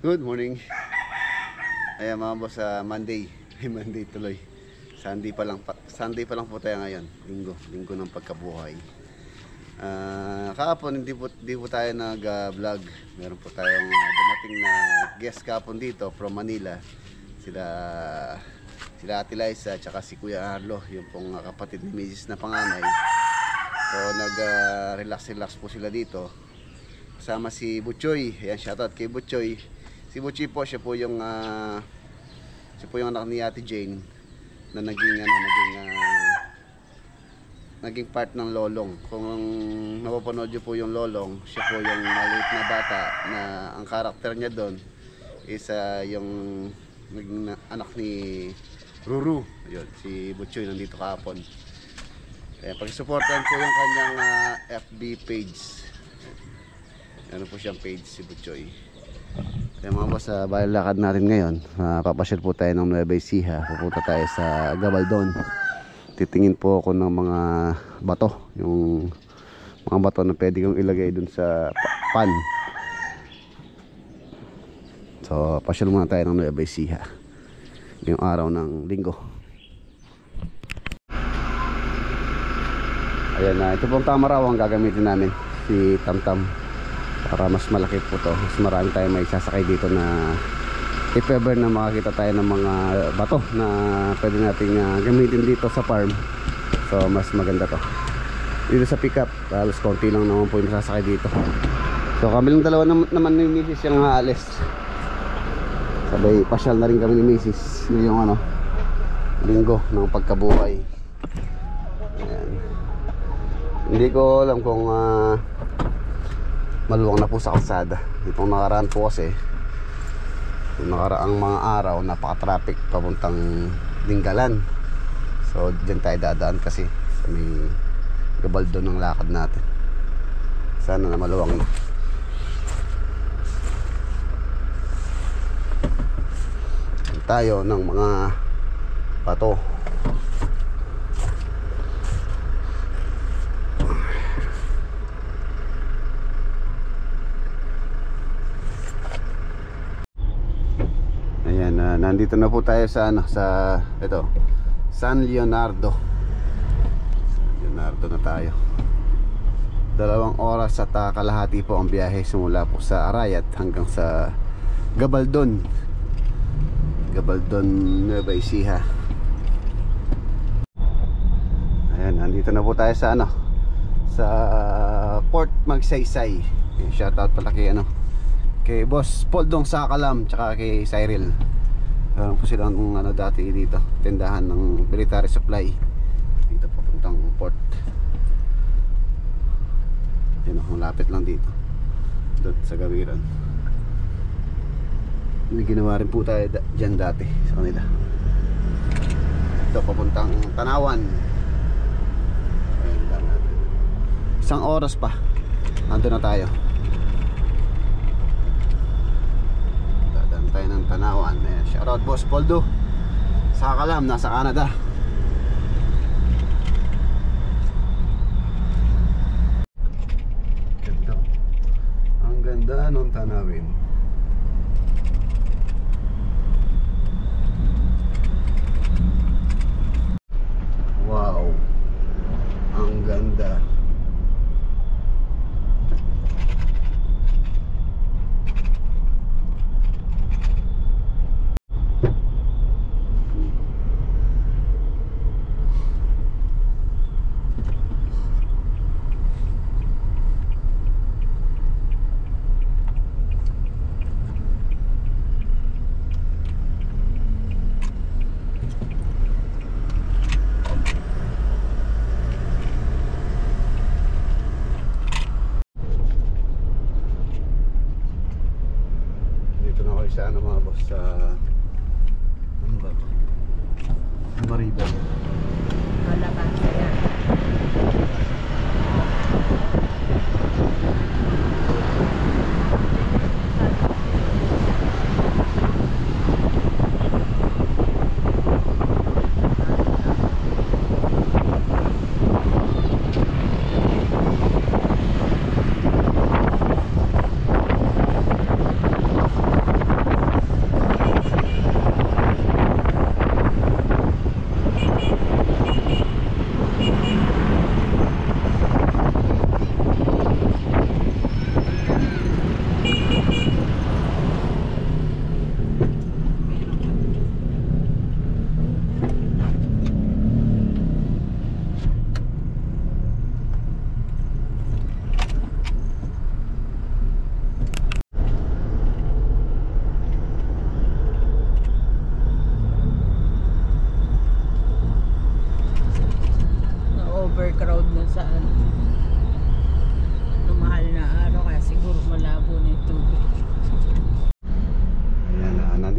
Good morning. Ayan mga boss, Monday. Monday tuloy. Sunday pa lang po tayo ngayon. Linggo ng pagkabuhay. Kahapon hindi po tayo nag-vlog. Meron po tayong dumating na guest kahapon dito from Manila. Sila Ate Liza at saka si Kuya Arlo, yung pong kapatid ni Mrs. na panganay. So nag-relax po sila dito. Kasama si Butchoy. Ayan, shoutout kay Butchoy. Si Butchoy po, siya po yung anak ni Ate Jane na naging part ng Lolong. Kung napapanood nyo po yung Lolong, siya po yung maliit na bata na ang karakter niya doon is yung naging anak ni Ruru. Yun, si Butchoy nandito kahapon. Pag-supportan po yung kanyang FB page. Ano po siyang page, si Butchoy. Kaya mga boss, lakad natin ngayon. Papasyal po tayo ng Nueva Ecija. Pupunta tayo sa Gabaldon. Titingin po ako ng mga bato, yung mga bato na pwede kong ilagay dun sa pan. So pasyal muna tayo ng Nueva Ecija yung araw ng linggo. Ayan na, ito pong tamaraw ang gagamitin namin, si Tamtam, para mas malaki po to. Mas marami tayo may sasakay dito na if ever na makakita tayo ng mga bato na pwede nating gamitin dito sa farm. So mas maganda to. Dito sa pickup halos konti lang naman po yung sasakay dito. So kami lang dalawa naman ni Mrs. yung aalis. Sabay pasyal na rin kami ni Mrs. ngayong linggo ng pagkabuhay. Ayan. Hindi ko alam kung maluwang na po sa kalsada. Itong nakaraan po kasi, yung nakaraang mga araw, napaka-traffic papuntang Dingalan. So dyan tayo dadaan kasi sa may Gabaldon ng lakad natin. Sana na maluwang na. Tayo ng mga bato. Ayan, nandito na po tayo sa ito, San Leonardo. Na tayo. 2 oras at kalahati po ang biyahe simula po sa Arayat hanggang sa Gabaldon, Nueva Ecija. Ayan, nandito na po tayo sa sa Port Magsaysay. Shoutout pala kay Boss Poldong Sakalam tsaka kay Cyril. Po sila dati dito, tindahan ng military supply dito papuntang port. Yan, malapit lang dito doon sa Gawiran. May ginawa rin po tayo dyan dati sa kanila. Ito papuntang Tanawan. Ayan, 1 oras pa nandun na tayo. Dadaan tayo ng Tanawan. Ayan, shoutout Boss Poldo Sakalam, nasa Canada. Ganda. Ang ganda nung tanawin. Wow, ang ganda. Sa mga boss, sa ano ba ito? Mariban. Wala ba siya?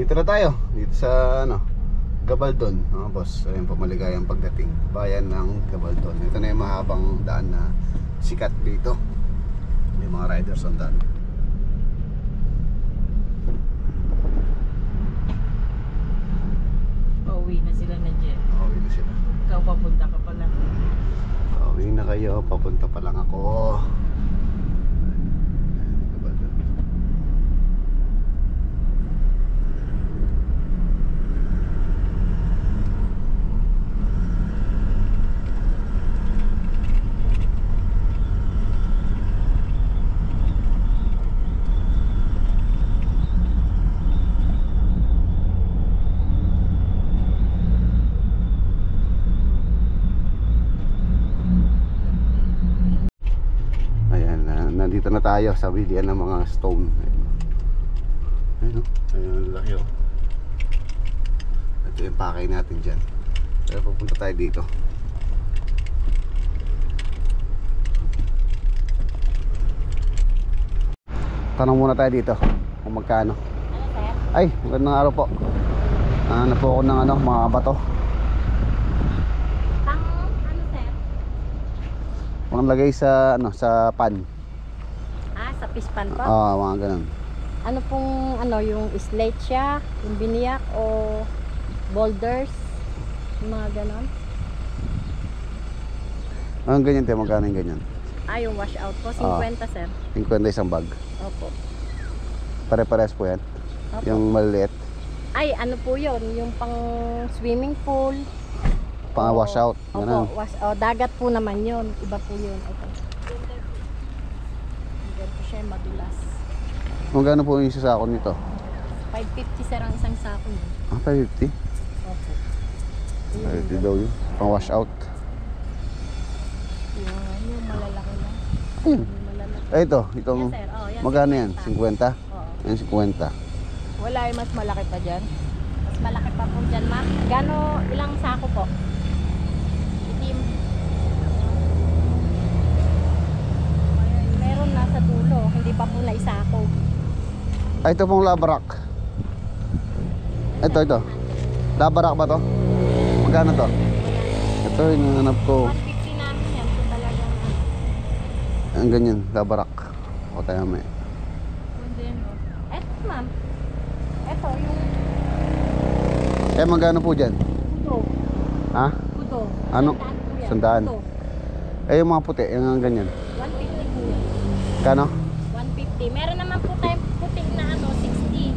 Dito na tayo. Dito sa ano, Gabaldon, mga boss. Ayun po, maligayang pagdating. Bayan ng Gabaldon. Ito na yung mahabang daan na sikat dito. May mga riders on daan. Pauwi na sila na Jen. Pauwi na sila. Ikaw papunta ka pala. Pauwi na kayo. Papunta pa lang ako. Gabaldon. Nandito na tayo sa bilian ng mga stone. Ayun o. Ayun ang laki o. Ito yung pakay natin dyan. Pero pupunta tayo dito. Tanong muna tayo dito kung magkano. Ano sir? Ay, magandang araw po. Ano po ako ng ano, mga bato. Pang ano sir? Panglagay sa ano, sa pan. Sa pispan po? Mga ganun. Ano pong ano, yung slate siya, yung biniyak o boulders, yung mga ganon? Anong ganyan tayo, magkano yung ganyan? Yung wash out po, 50 sir. 50 isang bag. Opo. Pare-pares po yan. Opo. Yung maliliit. Ano po yun, yung pang swimming pool. Pang wash out. Opo, Ganun. dagat po naman yun. Iba po yun. Opo. Ganito siya, madulas. Magkano po yung isa sako nito? 550 sir ang isang sako niya. 550? Opo. 550 daw yun. Pang wash out. Yung malalaki lang. Ayun. Yung malalaki. Ito, itong Yes, sir. Yan, magkano yan? 50. 50? Oo. Yan 50. Wala yung mas malaki pa dyan? Mas malaki pa po dyan, ma'am. Ilang sako po? Itim. Ayan, meron nasa dulo. Hindi pa po na isako. Ito pong labarak. Ito. Labarak ba to? Magkano to? Ito, hinanap ko. 150 namin yan. Kung talagang Ang ganyan, labarak. O tayo may. Eto, ma'am. Eto, yung Magkano po dyan? kudo. Ha? Kudo. Ano? Sandaan po yan. Sandaan. Kudo. Yung mga puti, yung ganyan. 150 po yan. Kano? 150. Meron naman po tayong puting na 60.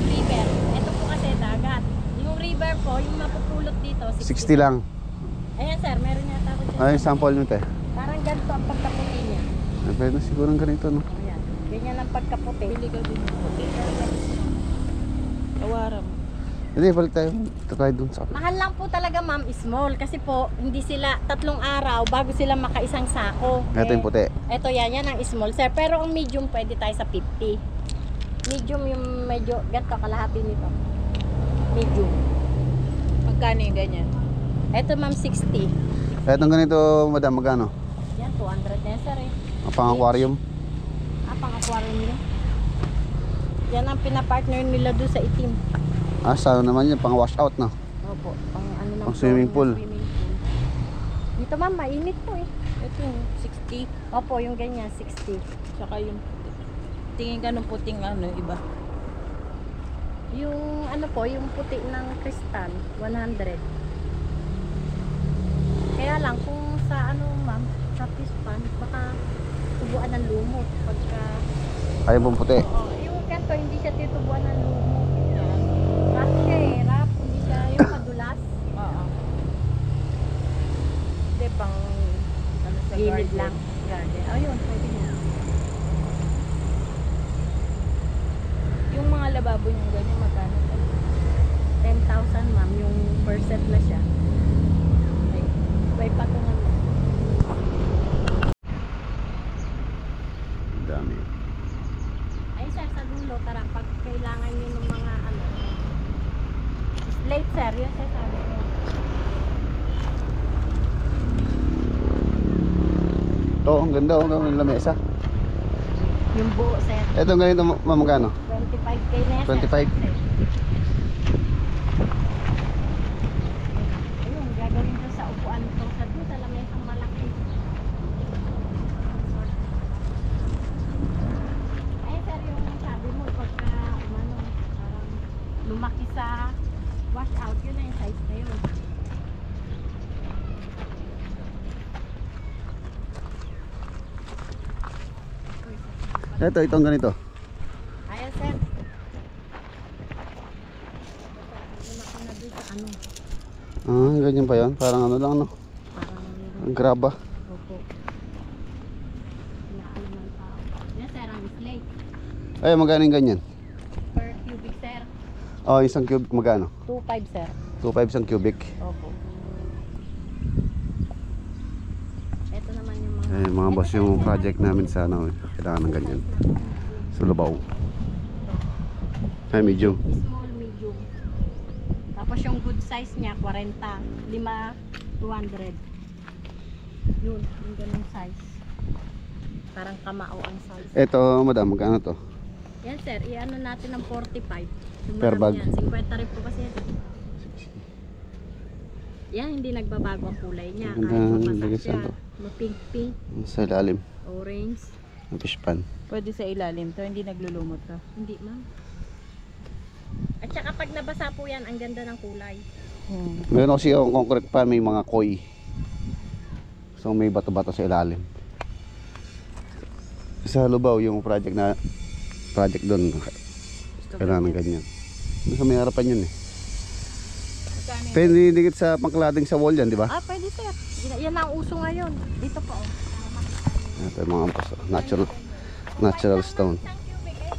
River. Ito po kasi dagat. Yung river po, yung mapupulot dito, 60 lang. Ayan sir, meron yata ako dyan. Ay, sample nyo te. Parang ganito ang pagkaputi niya. Ay, pwede na siguro ng ganito, no? Ayan. Ganyan ang pagkaputi. Pili ka din yung puti. Tawaram. Hindi, balik tayo. Ito tayo dun sa... Mahal lang po talaga ma'am, small. Kasi po, hindi sila 3 araw bago sila makaisang sako. Ito yung puti. Ito yan ang small sir. Pero ang medium pwede tayo sa 50. Medium yung medyo, ganito kalahati nito. Medium. Magkano yung ganyan? Ito ma'am 60. Etong ganito, madam, magkano? Yan, 200 yan sir eh. Ang pang aquarium. Pang aquarium nila. Yan ang pinapartner nila doon sa itim. Sana naman yun, pang wash out, no? Opo, pang ano ng Pang swimming pool. swimming pool. Dito ma'am, mainit po eh. Ito yung 60. Opo, yung ganyan, 60. Tsaka yung puti. Tingin ka ng puting ano, iba. Yung ano po, yung puti ng kristal, 100. Kaya lang, kung sa ano ma'am, sa pispan, baka tubuan ng lumot. Pagka, Ayun pong puti. yung ganito, hindi siya titubuan ng lumot. Rap siya eh, rap. Hindi siya yung madulas. Oo. Hindi, pang ano sa Gilid garden. lang. Garden. Ayun, pwede mo. Yung mga lababo niyong ganyan, magkano? 10,000 ma'am, yung per set na siya. May patungan mo. Ang dami. Ay sir, sa dulo, tara, pag kailangan nyo ng mga ano, slate sir, yun sir sabi ko. Ito, ang ganda, ang lamesa. Yung buo, sir. Etong ganito, magkano? 25K na yan, sir. 25? Ayun, gagawin doon sa upuan to. Sa doon, sa lamesang malaki. Ay, sir, yung sabi mo, pagka, umano, parang lumaki sa wash out, yun na yung size na yun. Itong ganito. Ayan, sir. Lumaki na doon sa ano, Ganyan pa yan. Parang ano lang, no? parang, Graba. opo. Inaano ng tao. Yan, sir, ang slate. Ay, magkano yung ganyan? Per cubic, sir. Oh, isang cubic magkano? 2.5, sir. 2.5 isang cubic. Opo. Ito naman yung mga... Eh, mga boss, yung project namin sa ano, kailangan ng ganyan. Sulabaw. Ay, medium. Small, medium. Tapos yung good size niya, 40. 5, 200. Yun, yung ganung size. Parang kamao ang size. Ito, madam, magkano to? Yan, sir, i-ano natin ng 45. Yung Per marami bag. Yan. 50 rin po kasi yan. Yan, hindi nagbabago ang kulay niya. Ganda Kahit ng mapasa bigas siya. ano. Ma-pink-pink, Sa ilalim. orange. Ang fish pan. Pwede sa ilalim to, hindi naglulumot to. Hindi, ma'am. At saka pag nabasa po yan, ang ganda ng kulay. Meron kasi yung concrete pan, may mga koi. So may bato-bato sa ilalim. Sa Lubao yung project doon, kailangan ng ganyan. Doon sa may harapan yun eh. Pwede dikit sa pangklading sa wall yan, di ba? Ah, pwede, sir. Yan ang uso ngayon. Dito po. Ito yung mga ampas, natural stone. Isang cubic, eh.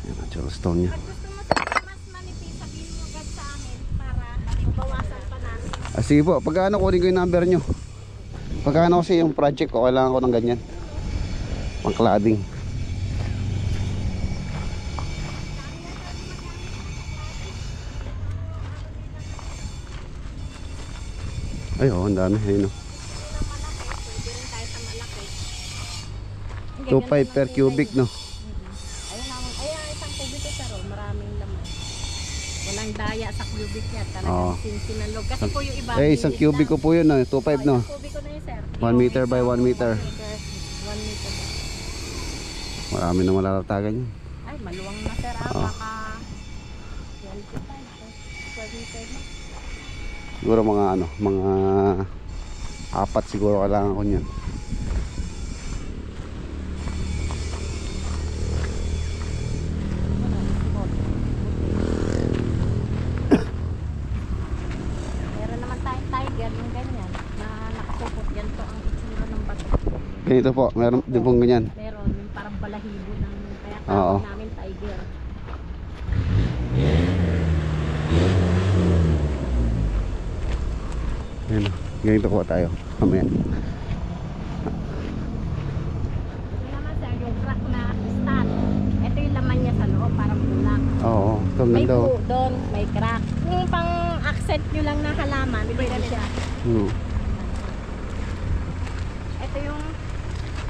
Yan, natural stone niya. Pag gusto mo sir, mas manipis, sabihin mo agad sa amin para mabawasan pa namin. Sige po, pagkaano kunin ko yung number nyo. Pagkaano kasi yung project ko, kailangan ko ng ganyan. Pangklading. Ay, ang dami. Ayun, oh. Pwede rin tayo sa malaki. 2.5 per cubic, no? Ayan, isang cubic ko, sir. Maraming laman. Walang daya sa cubic niya. Oo. Talagang sinsinalog. Kasi po yung iba. Eh, isang cubic ko po yun, no? 2.5, no? Isang cubic ko na yun, sir. 1 meter by 1 meter. 1 meter ba? Marami na malalatagan yun. Ay, maluwang na, sir. Oo. Baka 25 per meter na. Siguro mga ano, mga 4 siguro kailangan ko niyan. Meron naman tayong tiger, yung ganyan, na nakasupot. Ganito ang itsura ng bato. Ganito po, meron din pong ganyan. Meron, yung parang balahibo ng, kaya Oo. tawag namin tiger. Ayan, ganito po tayo. Mamaya. Ito naman, sir, yung crack na stand. Ito yung laman niya sa loob, parang bulak. Oo, ito ang May ganda. buo doon, may crack. Yung pang accent nyo lang na halaman, pwede siya. Ito yung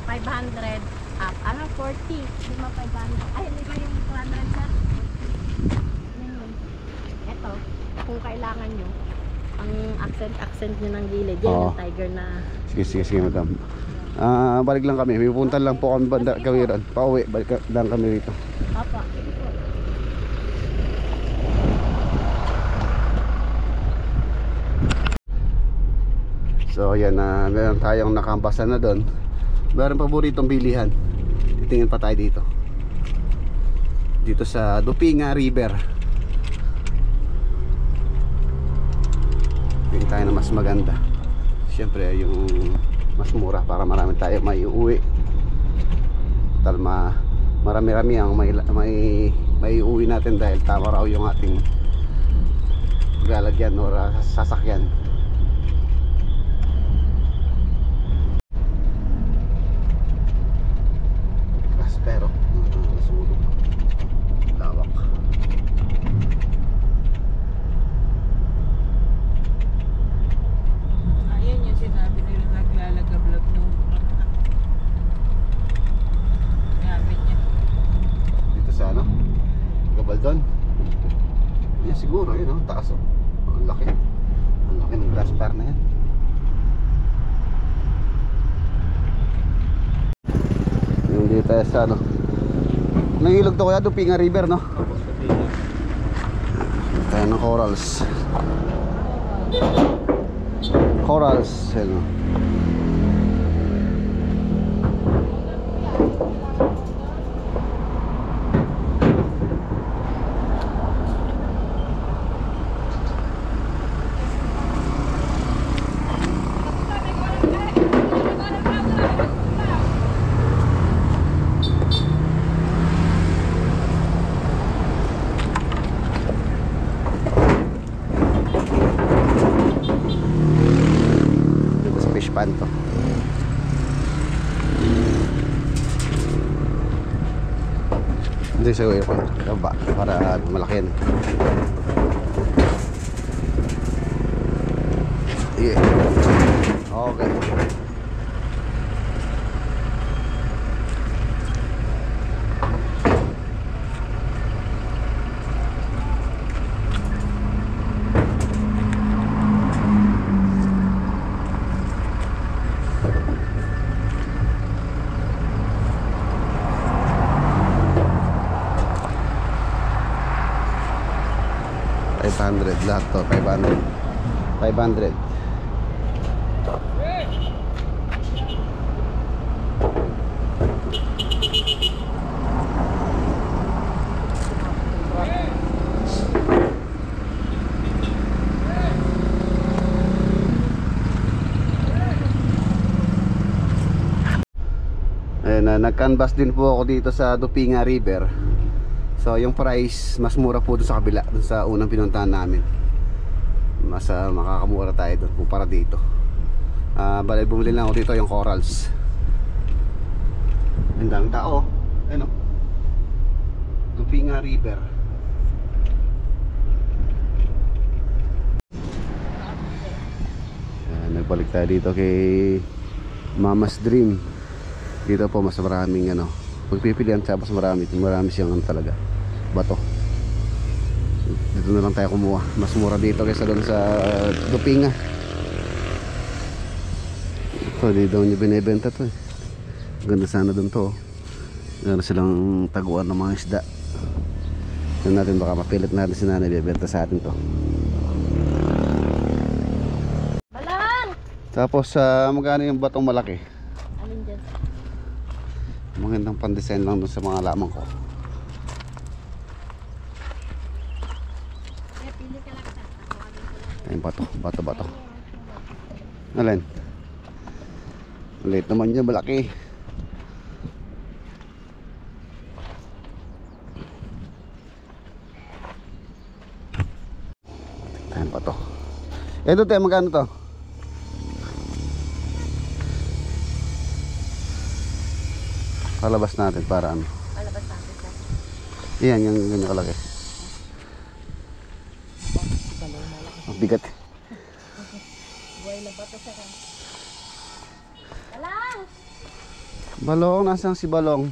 500 up. Ano, 40. Di ba 500? Ay, hindi ba yung 200, sir? Yun. Ito, kung kailangan nyo, ang accent nyo ng gilid. Yan Oo. yung tiger na... Sige, madam. Balik lang kami. May pupunta lang po kami banda kawiran. Pauwi, balik lang kami rito. Apa, sige po. So ayan, meron tayong nakampasan na doon. Meron paboritong bilihan. Titingin pa tayo dito. Dito sa Dupinga River. Tingin tayo na mas maganda. Siyempre yung mas mura para marami tayo may uuwi. Talma marami-rami ang may uuwi natin dahil tama raw yung ating lalagyan o sasakyan. Pero nasunog. Lawak. Ayun yung sinabi nila naglalagablab nung gamit doon. Yan siguro, yun oh, taas oh. Ang laki. Ang laki ng grass fire na yan. Yung dito tayo sa ano. Nang ilog to kaya, Dupinga River, no? Tayo ng corals. Corals, yan o. Fish pan to. Hindi sa iyo pa para malaki yan. Yeah. Okay. Lahat to 500. 500. Ayun, nag-canvas din po ako dito sa Dupinga River. So yung price mas mura po doon sa kabila, doon sa unang pinuntahan namin. Mas makakamura tayo doon kumpara dito. Bali bumili lang ako dito yung corals. Ang daming tao. Ayun o, Dupinga River. Nagbalik tayo dito kay Mama's Dream. Dito po mas maraming ano, pagpipilian sa mas marami siyang ano talaga, bato. Dito na lang tayo kumuha. Mas mura dito kaysa doon sa Dupinga. Ito, di daw niya binibenta to eh. Ganda sana doon to. Ganda silang taguan ng mga isda. Tignan natin, baka mapilit natin si nanay bibenta sa atin to. Balang! Tapos magkano yung batong malaki? Alin dyan? Magandang pan-design lang doon sa mga lamang ko. Ayun, bato. Alin? Maliit naman yun, malaki. Ayun, bato. Ito tayo, magkano to? Palabas natin para ano. Palabas natin siya. Iyan, yung ganyan kalaki. Bigat. Buhay na bato siya. Balang! Balong, nasaan si Balong?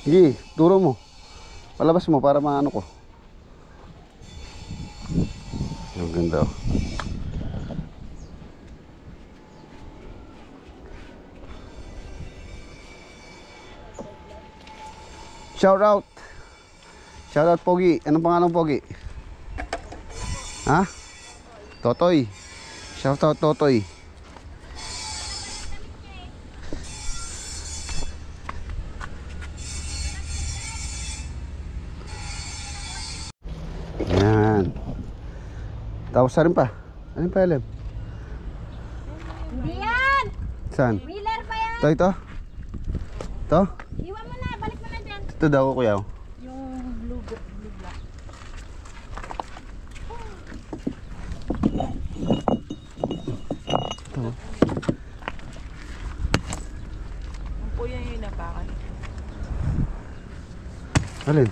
Sige, turo mo. Palabas mo para maano ko. Ang ganda oh. Shout out. Shout out Pogi. Anong pangalan Pogi? Ha? Totoy. Shout out Totoy. Yan. Tapos rin pa. Ano pa alam? Hindi yan! Saan? Wheeler pa yan! Ito? Ito? Iwan mo na, balik mo na dyan. Ito daw kuya. Yung blue black. Ito. Ang puya yung inapakan. Alin?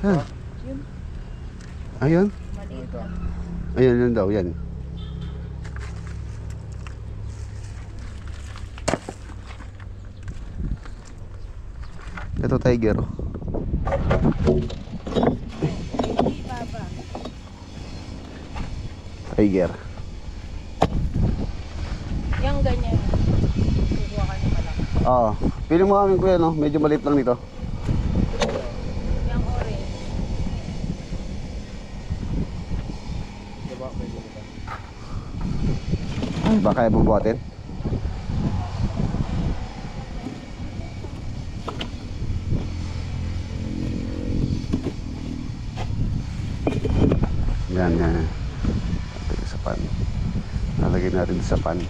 Saan? Yun. Ayun? Maliit lang. Ayun, yun daw, yan. Ito tiger. Oh. Baba. Tiger. Yung ganyan. Kukuha ka ng malaki. Oo. Pili mo kami kuya, no? Medyo maliit lang nito. Yung orange. Ay, baka kaya mong buhatin? Yan, yan. Ito sa pan. Lalagay natin sa pan.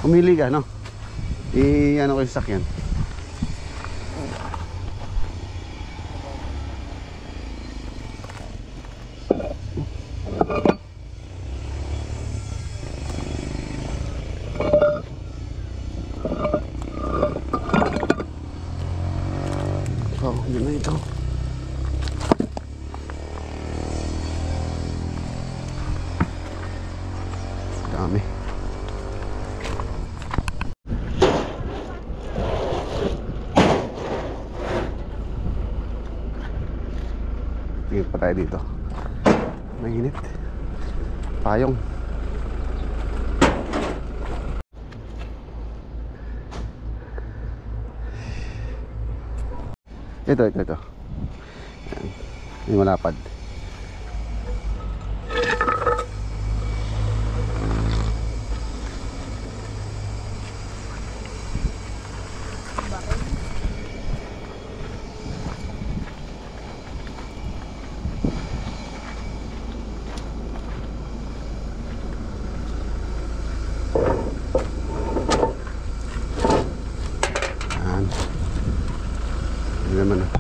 Pumili ka, no? I-ano ko yung sakyan. Oh, yun na ito. Dami. Tingin pa tayo dito. Mainit. Payong. Ito. Ayan. May malapad. Ayan. Ano naman ah.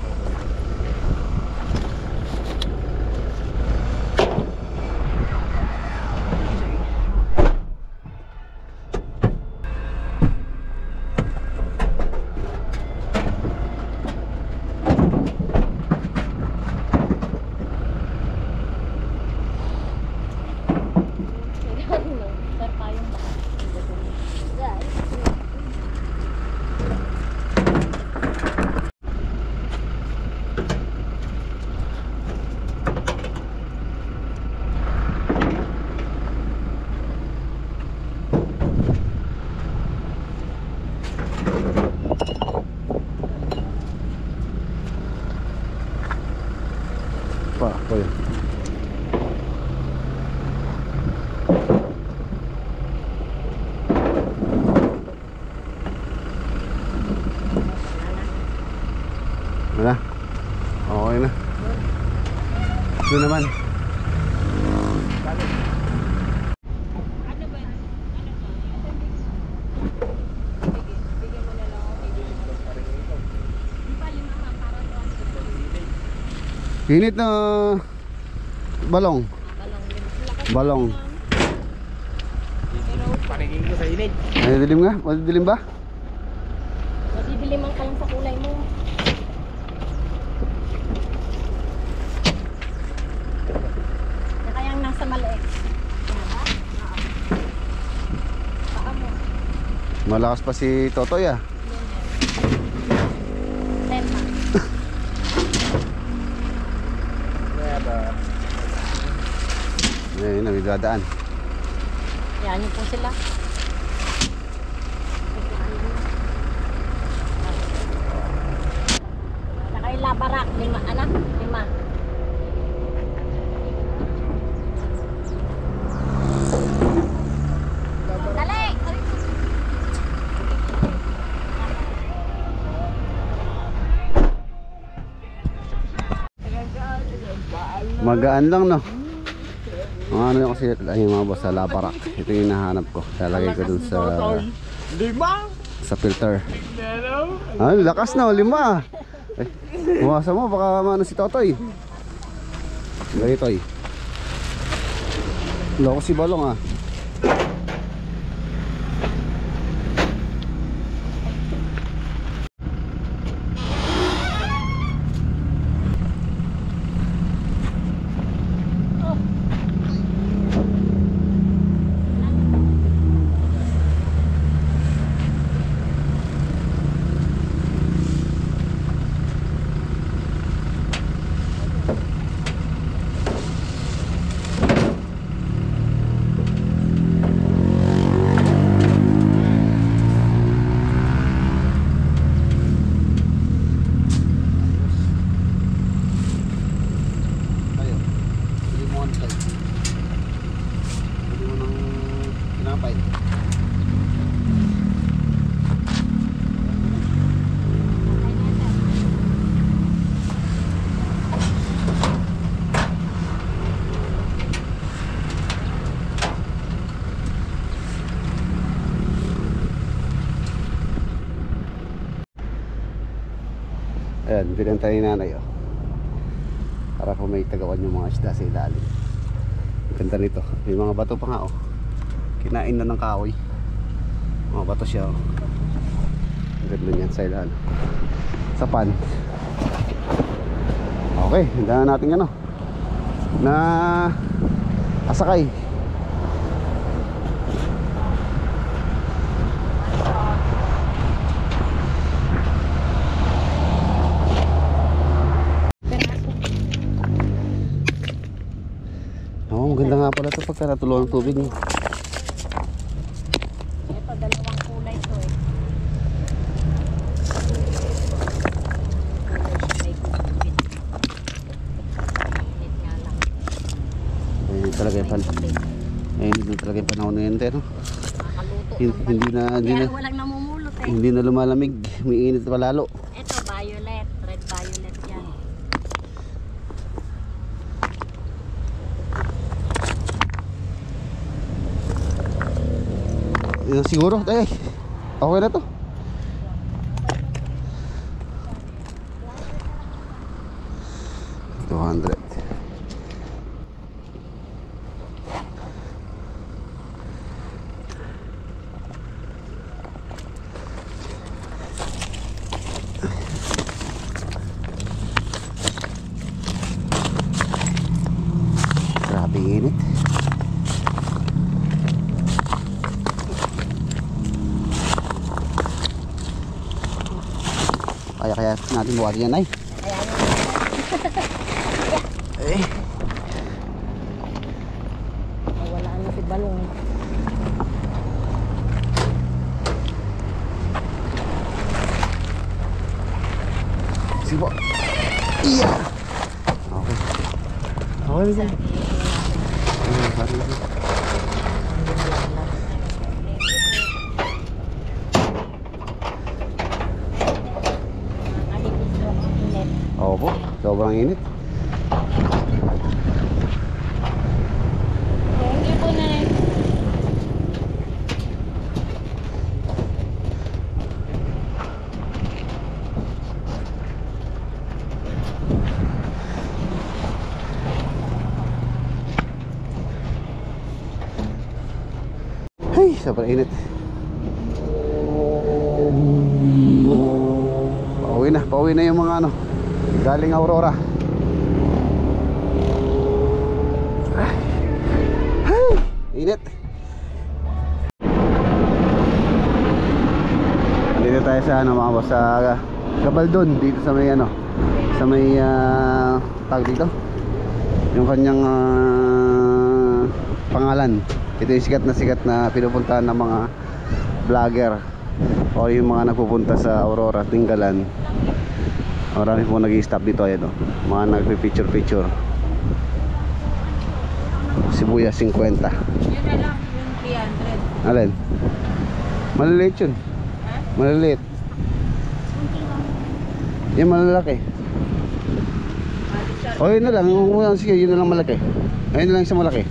Sir, payong baka. Pa, ako yun. Wala. Okay na. Doon naman. Ano ba? Bigyan mo na lang ako. Di ba 5 nga para to? Init na balong. Balong. Paningin ko sa init. Ay, dilim nga? Dilim ba? Madidilimang ka lang sa kulay mo. Kaya yung nasa maliit. Baka mo. Malakas pa si Totoy ah. Tema. Kaya ba? Ayun na, may dadaan. Yan yun po sila. Saka yung labarak. 5 anak. 5. Dali! Magaan lang no. Mga ano yung kasi ay mga boss sa laparak. Ito yung hinahanap ko. Lalagay ko dun sa 5? filter. Ah, lakas na, 5. Ay, buwasan mo baka maano si Totoy. Ganito eh. Loko si Balong ah. Ayan, binenta ni nanay oh. Para po may tagawan yung mga isda sa ilalim. Ang ganda nito. May mga bato pa nga oh. Kinain na ng kahoy. Mga bato siya oh. Ang ganda niyan sa ilalim. Sa pan. Okay, hindahan natin ano na asakay. Oo, maganda nga pala ito pagka natulungan ng tubig. Ito, dalawang kulay to eh. May gupit. Init nga lang. Ayun talaga yung pan. Ayun din talaga yung panahon na yan, no? Nakakaluto. Hindi na, Kaya walang namumulot eh. hindi na lumalamig. May init pa lalo. Ito, violet. Red violet yan. Yan siguro, okay na to. $200. Grabe init. Kaya natin buhatin yan ay. Eh. Wala na si Balong. Sige po. Iya. Okay. Okay. Isa. Opo, sobrang init. Thank you po na rin. Hey, sobrang init. Pauwi na yung mga ano galing Aurora. Hey, init. Dito tayo sa ano mga boss, sa Gabaldon, dito sa may ano, sa may tag dito. Yung kanyang pangalan. Ito yung sikat na pinupuntahan ng mga vlogger o yung mga nagpupunta sa Aurora, Tinggalan. Marami po nag-i-stop dito, ayan o. Mga nagpi-picture. Sibuyas 50. Yun na lang, yung 300. Alin? Maliliit yun. Ha? Maliliit. Yan malalaki. O yun na lang, sige, yun na lang malaki. Ayun na lang isa malaki.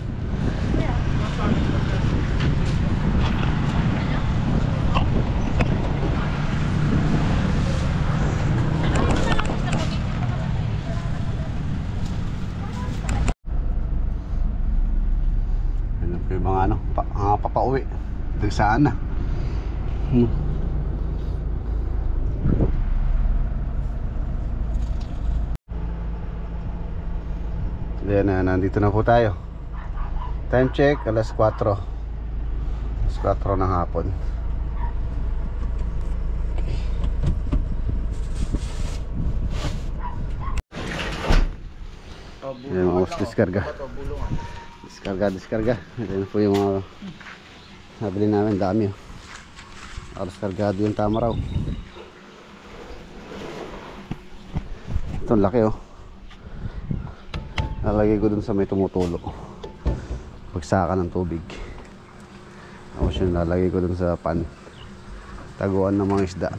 Yung mga ano, papauwi. Dagsaan na. Ayan na, nandito na po tayo. Time check, alas 4. Alas 4 ng hapon. Ayan mga boss, diskarga. Diskarga. Ayan po yung mga nabili namin, dami oh. Alas kargado yung tama raw. Ito ang laki oh. Nalagay ko dun sa may tumutulo. Pagsaka ng tubig. Tapos yun, nalagay ko dun sa pan. Taguan ng mga isda.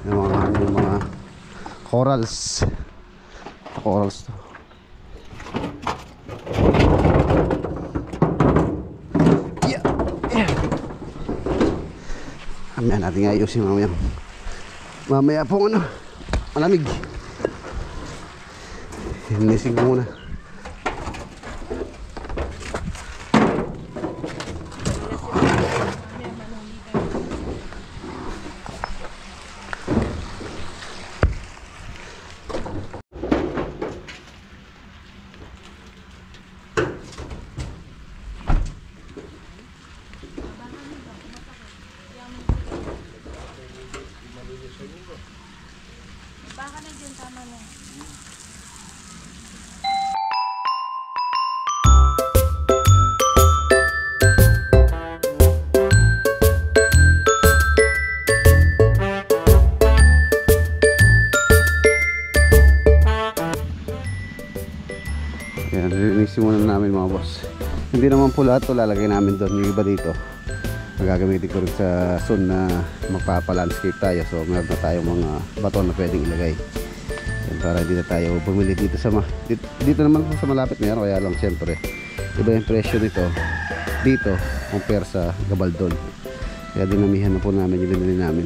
Yung mga corals. Corals to. Mamaya natin ayusin mamaya. Mamaya po ano. malamig. Hinising ko muna. Baka na dyan, tama na. Yan, rinisin muna namin mga boss. Hindi naman po lahat ito lalagay namin doon. Yung iba dito magagamitin ko rin sa soon na magpapa-landscape tayo. So meron na tayong mga bato na pwedeng ilagay. Yan, para hindi na tayo bumili dito sa dito naman po sa malapit meron. Kaya lang siyempre iba yung presyo nito dito compare sa Gabaldon. Kaya dinamihan na po namin yung binili namin.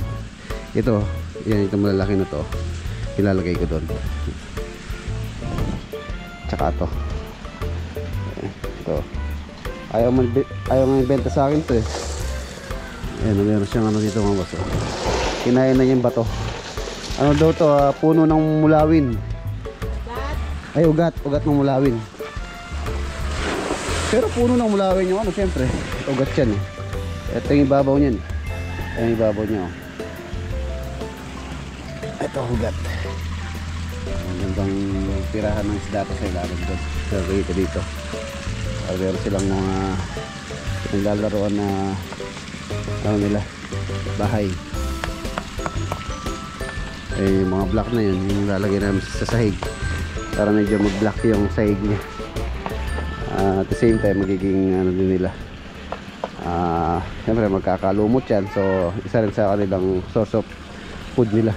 Ito, yan itong malalaki na to ilalagay ko doon. Tsaka ito. Ito. Ayaw nga ibenta sa akin to eh. Ayan, meron siyang ano dito mga boss. Kinain na niya yung bato. Ano daw to? Puno ng mulawin. Ay, ugat ng mulawin. Pero puno ng mulawin yung ano, siyempre. Ugat yan eh. Ito yung ibabaw niyan. Ito yung ibabaw niya. Ito ugat. Ang gandang tirahan ng isda sa ilalim doon. So, dito. Meron silang mga naglalaroan na ano nila, bahay. Eh, yung mga block na yun, yung lalagay namin sa sahig para medyo mag-block yung sahig niya. At the same time, magiging ano din nila. Siyempre, magkakalumot yan. So, isa rin sa kanilang source of food nila.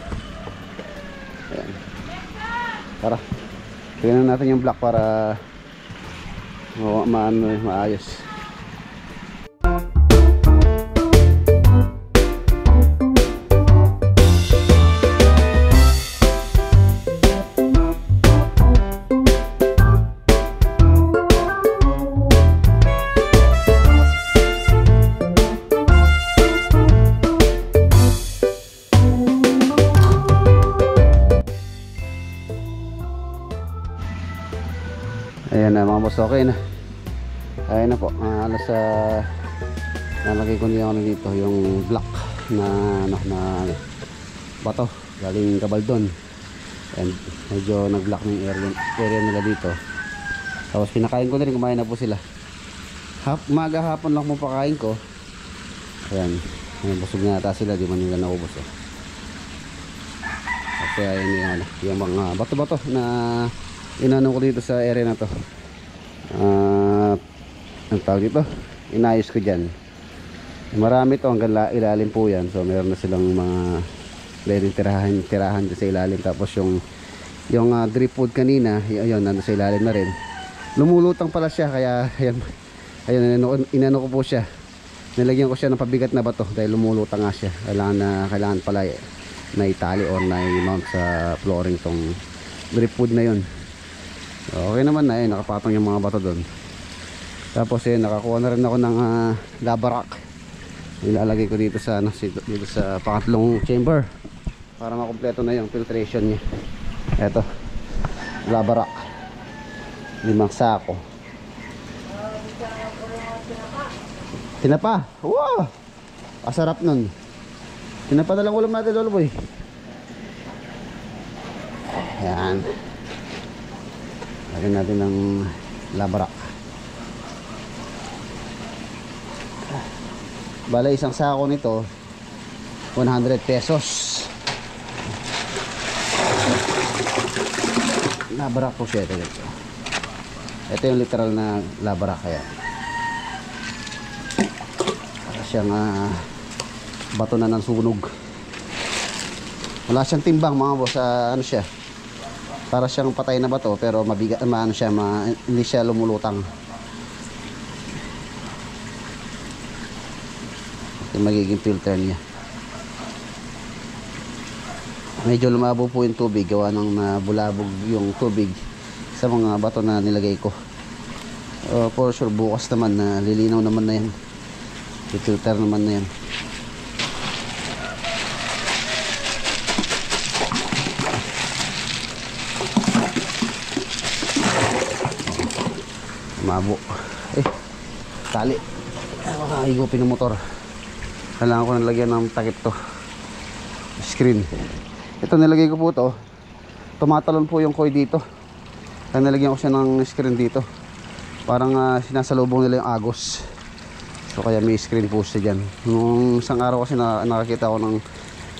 Ayan. Tara, tingnan natin yung block para maayos. Ayan na mga boss, okay na. Ayan na po, alas nalagay ko niya dito yung block na bato galing Gabaldon. And medyo nag-block na yung area nila dito. Tapos pinakain ko na rin, kumain na po sila. Umaga hapon lang mo pakain ko. Ayan, busog na ata sila, di man nila naubos eh. Kasi ayan yung mga bato-bato na inano ko dito sa area na to. Ang tawag dito, inayos ko dyan. Marami to hanggang ilalim po yan. So meron na silang mga pwedeng tirahan dyan sa ilalim. Tapos yung drip wood kanina, yun, nandun sa ilalim na rin. Lumulutang pala siya, kaya ayan, inano ko po siya. Nilagyan ko siya ng pabigat na bato dahil lumulutang nga siya. Kailangan pala na itali or na i-mount sa flooring tong drip wood na yun. Okay naman na, nakapatong yung mga bato doon. Tapos nakakuha na rin ako ng lava rock. Ilalagay ko dito sa pangatlong chamber para makumpleto na yung filtration niya. Eto, lava rock, 5 sako. Tinapa, wow, asarap nun. Tinapa na lang ulam natin, lolo boy. Ayan, lagyan natin ng lava rock. Bala isang sako nito 100 pesos. Lava rock po siya. Ito yung literal na lava rock. Kaya para siyang bato na ng sunog. Wala siyang timbang mga boss. Ano siya, para siyang patay na bato pero mabigat, ano siya, hindi siya lumulutang. Yung magiging filter niya. medyo lumabo po yung tubig gawa ng nabulabog yung tubig sa mga bato na nilagay ko. For sure bukas naman na lilinaw naman na yan, filter naman na yan. Mabo tali makahigupin ng motor. Kailangan ko nalagyan ng takip to, screen. Ito nilagay ko po to, tumatalon po yung koy dito, kaya nilagyan ko siya ng screen dito. Parang sinasalubong nila yung agos, so kaya may screen po siya dyan. Nung isang araw kasi nakakita ko ng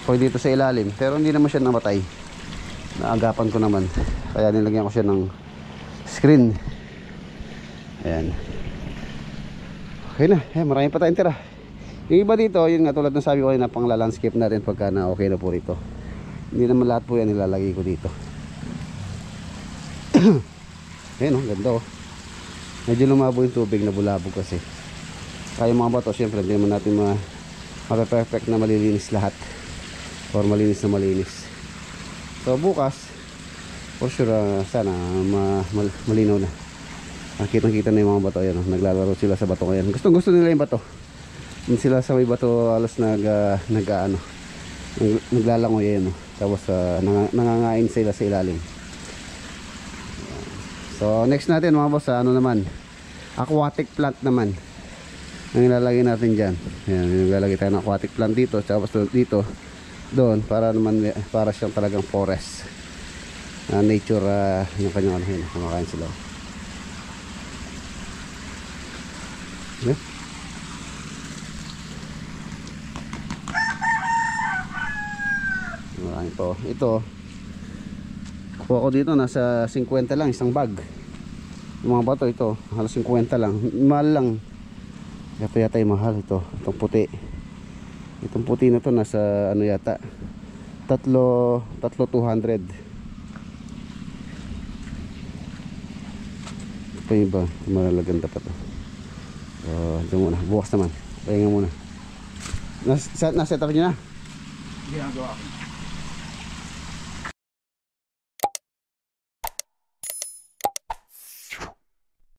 koy dito sa ilalim, pero hindi naman siya namatay, naagapan ko naman, kaya nilagyan ko siya ng screen. Ayan. Okay na, marami pa tayong tira. Yung iba dito, yun nga tulad ng sabi ko na pang landscape natin pagka na okay na po rito. Hindi naman lahat po yan nilalagay ko dito. Ayan o, ganda o. Medyo lumabo yung tubig na bulabog kasi. Kaya yung mga bato, syempre hindi naman natin mape-perfect na malilinis lahat, or malinis na malinis. So bukas, for sure sana malinaw na. Nakita na yung mga bato. Ayan, naglalaro sila sa bato ngayon. Gusto nila yung bato. Hindi sila sa may bato alas naglalangoy. Ayan, tapos nangangain sila sa ilalim. So next natin mga boss, ano naman, aquatic plant naman ang ilalagay natin dyan. Ayan, ilalagay tayo ng aquatic plant dito, tapos dito doon, para naman para siyang talagang forest, nature, yung kanyang ano. Yun, kumakain sila. Yeah. Marami po. Ito kuha ko dito, nasa 50 lang isang bag. Yung mga bato ito, halos 50 lang. Mahal lang. Ito yata yung mahal ito. Itong puti. Itong puti na to nasa ano yata, tatlo 200. Ito yung iba, malaganda pa to. Diyan muna, bukas naman. Pahinga muna. Naset up nyo na? Ginagawa ko.